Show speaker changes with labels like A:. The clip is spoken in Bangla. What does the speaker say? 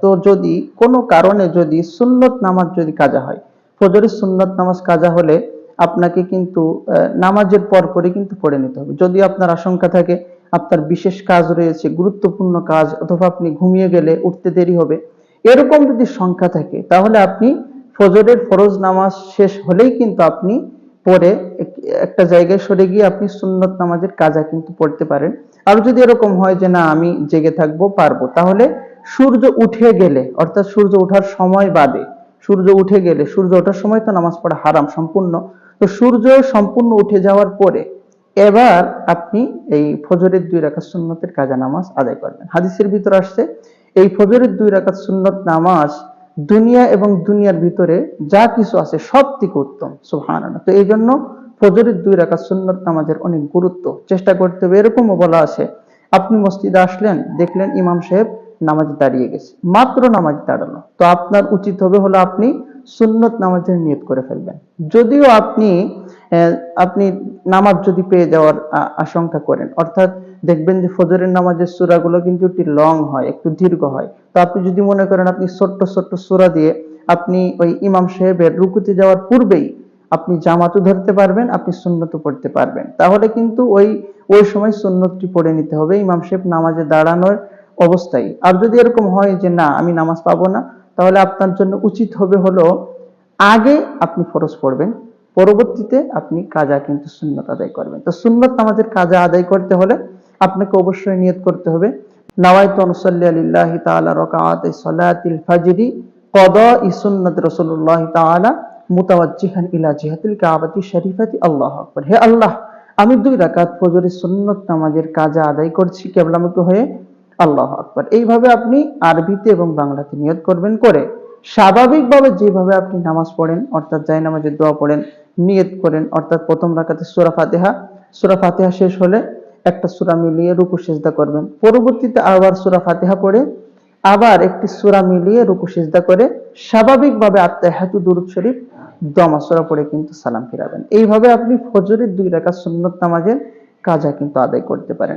A: তো যদি কোনো কারণে যদি সুন্নত নামাজ যদি কাজা হয়, ফজরের সুন্নত নামাজ কাজা হলে আপনাকে কিন্তু নামাজের পরপরই কিন্তু পড়ে নিতে হবে। যদি আপনার আশঙ্কা থাকে আপনার বিশেষ কাজ রয়েছে, গুরুত্বপূর্ণ কাজ, অথবা আপনি ঘুমিয়ে গেলে উঠতে দেরি হবে, এরকম যদি সংখ্যা থাকে, তাহলে আপনি ফজরের ফরজ নামাজ শেষ হলেই কিন্তু আপনি পরে একটা জায়গায় সরে গিয়ে আপনি সুন্নত নামাজের কাজা কিন্তু পড়তে পারেন। আর যদি এরকম হয় যে না আমি জেগে থাকবো পারবো, তাহলে সূর্য উঠে গেলে, অর্থাৎ সূর্য ওঠার সময় বাদে, সূর্য উঠে গেলে, সূর্য ওঠার সময় তো নামাজ পড়া হারাম সম্পূর্ণ, তো সূর্য সম্পূর্ণ উঠে যাওয়ার পরে এবার আপনি এই ফজরের 2 রাকাত সুন্নতের কাজা নামাজ আদায় করবেন। হাদিসের ভিতর আসছে এই ফজরের 2 রাকাত সুন্নত নামাজ দুনিয়া এবং দুনিয়ার ভিতরে যা কিছু আছে সব থেকে উত্তম। সুবহানাল্লাহ। তো এই জন্য ফজরের 2 রাকাত সুন্নত নামাজের অনেক গুরুত্ব, চেষ্টা করতে হবে। এরকমও বলা আছে আপনি মসজিদে আসলেন, দেখলেন ইমাম সাহেব নামাজে দাঁড়িয়ে গেছে, মাত্র নামাজে দাঁড়ালো, তো আপনার উচিত হবে হলো আপনি সুন্নত নামাজের নিয়ত করে ফেলবেন। যদিও আপনি নামাজ যদি পেয়ে যাওয়ার আশঙ্কা করেন, অর্থাৎ দেখবেন যে ফজরের নামাজের সূরাগুলো কিন্তু একটু লং হয়, একটু দীর্ঘ হয়, তো আপনি যদি মনে করেন আপনি ছোট্ট ছোট্ট সূরা দিয়ে আপনি ওই ইমাম সাহেবের রুকুতে যাওয়ার পূর্বেই আপনি জামাতও ধরতে পারবেন, আপনি সুন্নতও পড়তে পারবেন, তাহলে কিন্তু ওই সময় সুন্নতটি পড়ে নিতে হবে ইমাম সাহেব নামাজে দাঁড়ানোর অবস্থায়। আর যদি এরকম হয় যে না আমি নামাজ পাবো না, তাহলে আপনার জন্য উচিত হবে হলো আগে আপনি ফরজ পড়বেন, পরবর্তীতে আপনি কাজা কিন্তু সুন্নত আদায় করবেন। তো সুন্নত নামাজের কাজা আদায় করতে হলে আপনাকে অবশ্যই নিয়ত করতে হবে নাওয়াইতু আনুসাল্লি লিল্লাহি তাআলা রাকাআতি সালাতিল ফাজরি কদাই সুন্নাত রাসূলুল্লাহ তাআলা মুতাওয়াজ্জিহান ইলা জিহাতিল কাবাতি শরীফাতি আল্লাহু আকবার। হে আল্লাহ, আমি 2 রাকাত ফজরের সুন্নত নামাজের কাজা আদায় করছি কিবলামুখী হয়ে, আল্লাহু আকবার। এইভাবে আপনি আরবিতে এবং বাংলাতে নিয়ত করবেন, করে স্বাভাবিকভাবে যেভাবে আপনি নামাজ পড়েন, অর্থাৎ জায় নামাজের দোয়া পড়েন, নিয়ত করেন, অর্থাৎ প্রথম রাকাতে সূরা ফাতিহা, সূরা ফাতিহা শেষ হলে একটা সূরা মিলিয়ে রুকু সিজদা করবেন, পরবর্তীতে আবার সূরা ফাতিহা পড়ে আবার একটি সূরা মিলিয়ে রুকু সিজদা করে স্বাভাবিকভাবে আত্তাহিয়াতু দুরূদ শরীফ দমা সূরা পড়ে কিন্তু সালাম ফিরাবেন। এইভাবে আপনি ফজরের 2 রাকাত সুন্নত নামাজের কাজা কিন্তু আদায় করতে পারেন।